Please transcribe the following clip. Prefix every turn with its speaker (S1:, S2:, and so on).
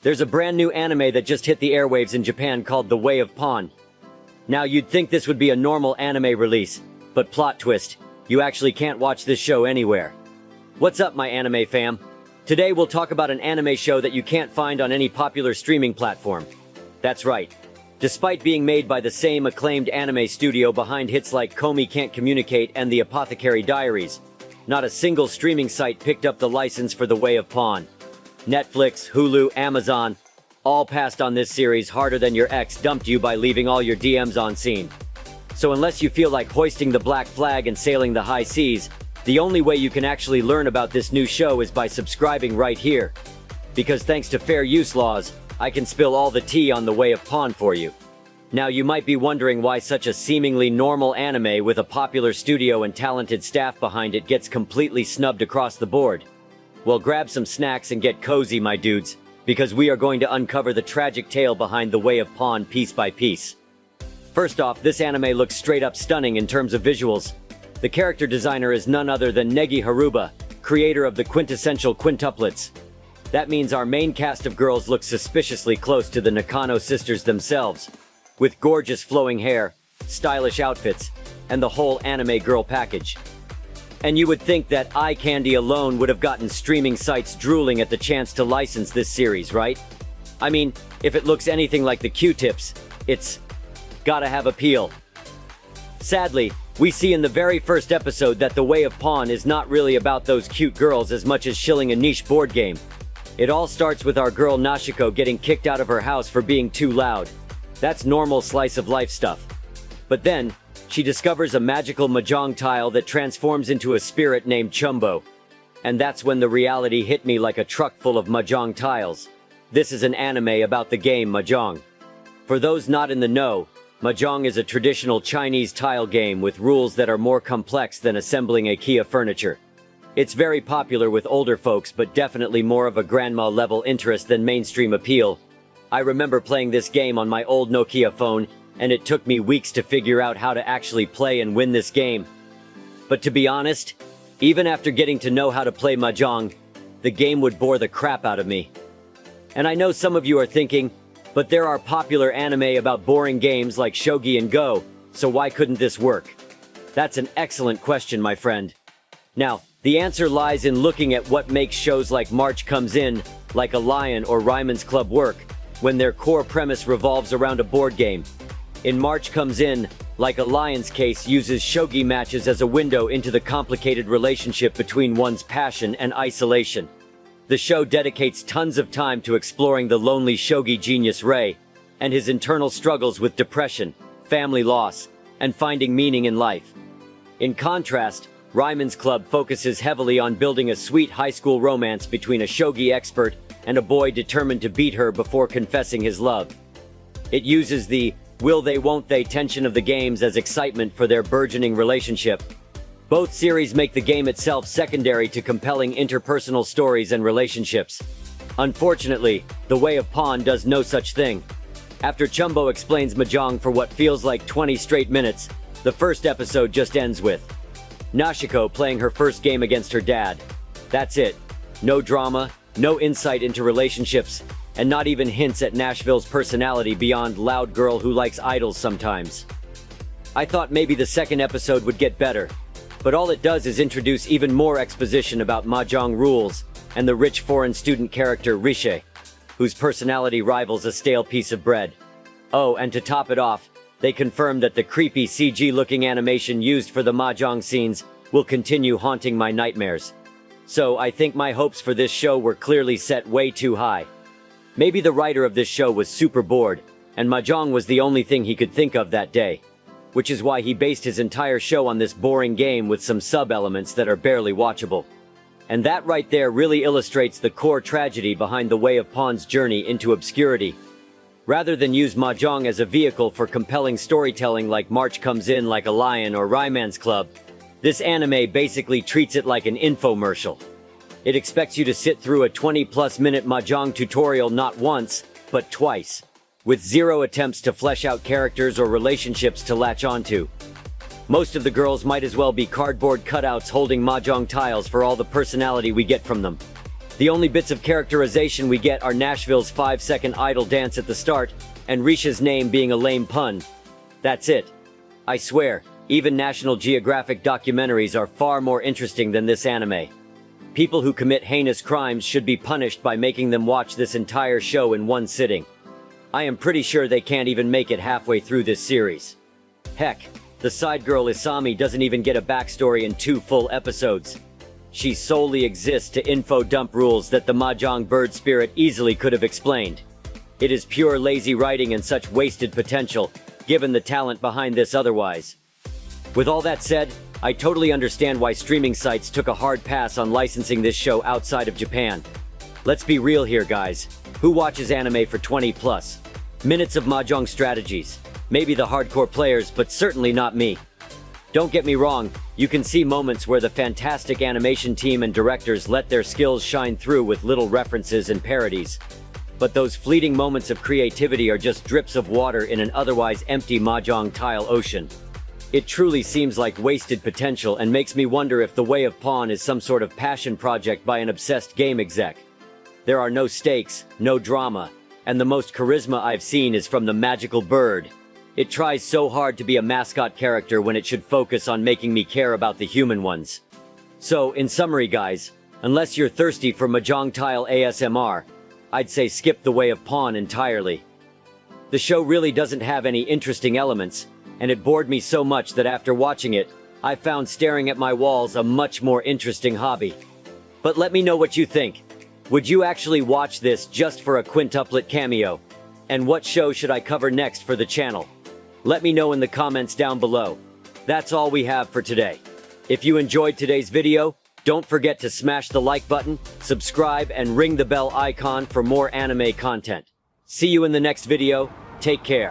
S1: There's a brand new anime that just hit the airwaves in Japan called The Way of Pawn. Now, you'd think this would be a normal anime release, but plot twist, you actually can't watch this show anywhere. What's up, my anime fam? Today we'll talk about an anime show that you can't find on any popular streaming platform. That's right. Despite being made by the same acclaimed anime studio behind hits like Komi Can't Communicate and The Apothecary Diaries, not a single streaming site picked up the license for The Way of Pawn. Netflix, Hulu, Amazon, all passed on this series harder than your ex dumped you by leaving all your DMs on scene. So unless you feel like hoisting the black flag and sailing the high seas, the only way you can actually learn about this new show is by subscribing right here. Because thanks to fair use laws, I can spill all the tea on The Way of Pawn for you. Now, you might be wondering why such a seemingly normal anime with a popular studio and talented staff behind it gets completely snubbed across the board. Well, grab some snacks and get cozy, my dudes, because we are going to uncover the tragic tale behind The Way of Pawn piece by piece. First off, this anime looks straight up stunning in terms of visuals. The character designer is none other than Negi Haruba, creator of the quintessential quintuplets. That means our main cast of girls looks suspiciously close to the Nakano sisters themselves, with gorgeous flowing hair, stylish outfits, and the whole anime girl package. And you would think that eye candy alone would have gotten streaming sites drooling at the chance to license this series, right? I mean, if it looks anything like the Q-tips, it's gotta have appeal. Sadly, we see in the very first episode that The Way of Pawn is not really about those cute girls as much as shilling a niche board game. It all starts with our girl Nashiko getting kicked out of her house for being too loud. That's normal slice of life stuff. But then, she discovers a magical mahjong tile that transforms into a spirit named Chumbo. And that's when the reality hit me like a truck full of mahjong tiles. This is an anime about the game mahjong. For those not in the know, mahjong is a traditional Chinese tile game with rules that are more complex than assembling IKEA furniture. It's very popular with older folks, but definitely more of a grandma-level interest than mainstream appeal. I remember playing this game on my old Nokia phone, and it took me weeks to figure out how to actually play and win this game. But to be honest, even after getting to know how to play mahjong, the game would bore the crap out of me. And I know some of you are thinking, but there are popular anime about boring games like Shogi and Go, so why couldn't this work? That's an excellent question, my friend. Now, the answer lies in looking at what makes shows like March Comes In, Like a Lion, or Ryman's Club work, when their core premise revolves around a board game. In March Comes In, Like a Lion's case uses shogi matches as a window into the complicated relationship between one's passion and isolation. The show dedicates tons of time to exploring the lonely shogi genius Rei, and his internal struggles with depression, family loss, and finding meaning in life. In contrast, Ryman's Club focuses heavily on building a sweet high school romance between a shogi expert and a boy determined to beat her before confessing his love. It uses the will they won't they tension of the games as excitement for their burgeoning relationship. Both series make the game itself secondary to compelling interpersonal stories and relationships. Unfortunately, The Way of Pawn does no such thing. After Chumbo explains mahjong for what feels like 20 straight minutes, the first episode just ends with Nashiko playing her first game against her dad. That's it. No drama, no insight into relationships, and not even hints at Nashville's personality beyond loud girl who likes idols sometimes. I thought maybe the second episode would get better, but all it does is introduce even more exposition about mahjong rules and the rich foreign student character Riche, whose personality rivals a stale piece of bread. Oh, and to top it off, they confirmed that the creepy CG-looking animation used for the mahjong scenes will continue haunting my nightmares. So I think my hopes for this show were clearly set way too high. Maybe the writer of this show was super bored, and mahjong was the only thing he could think of that day, which is why he based his entire show on this boring game with some sub-elements that are barely watchable. And that right there really illustrates the core tragedy behind The Way of Pawn's journey into obscurity. Rather than use mahjong as a vehicle for compelling storytelling like March Comes In, Like a Lion, or Ryman's Club, this anime basically treats it like an infomercial. It expects you to sit through a 20-plus minute mahjong tutorial not once, but twice, with zero attempts to flesh out characters or relationships to latch onto. Most of the girls might as well be cardboard cutouts holding mahjong tiles for all the personality we get from them. The only bits of characterization we get are Nashville's 5-second idle dance at the start, and Risha's name being a lame pun. That's it. I swear, even National Geographic documentaries are far more interesting than this anime. People who commit heinous crimes should be punished by making them watch this entire show in one sitting. I am pretty sure they can't even make it halfway through this series. Heck, the side girl Isami doesn't even get a backstory in 2 full episodes. She solely exists to info dump rules that the Mahjong bird spirit easily could have explained. It is pure lazy writing and such wasted potential, given the talent behind this otherwise. With all that said, I totally understand why streaming sites took a hard pass on licensing this show outside of Japan. Let's be real here, guys. Who watches anime for 20+ minutes of Mahjong strategies? Maybe the hardcore players, but certainly not me. Don't get me wrong, you can see moments where the fantastic animation team and directors let their skills shine through with little references and parodies. But those fleeting moments of creativity are just drips of water in an otherwise empty Mahjong tile ocean. It truly seems like wasted potential and makes me wonder if The Way of Pawn is some sort of passion project by an obsessed game exec. There are no stakes, no drama, and the most charisma I've seen is from the magical bird. It tries so hard to be a mascot character when it should focus on making me care about the human ones. So, in summary guys, unless you're thirsty for Mahjong tile ASMR, I'd say skip The Way of Pawn entirely. The show really doesn't have any interesting elements, and it bored me so much that after watching it, I found staring at my walls a much more interesting hobby. But let me know what you think. Would you actually watch this just for a quintuplet cameo? And what show should I cover next for the channel? Let me know in the comments down below. That's all we have for today. If you enjoyed today's video, don't forget to smash the like button, subscribe, and ring the bell icon for more anime content. See you in the next video. Take care.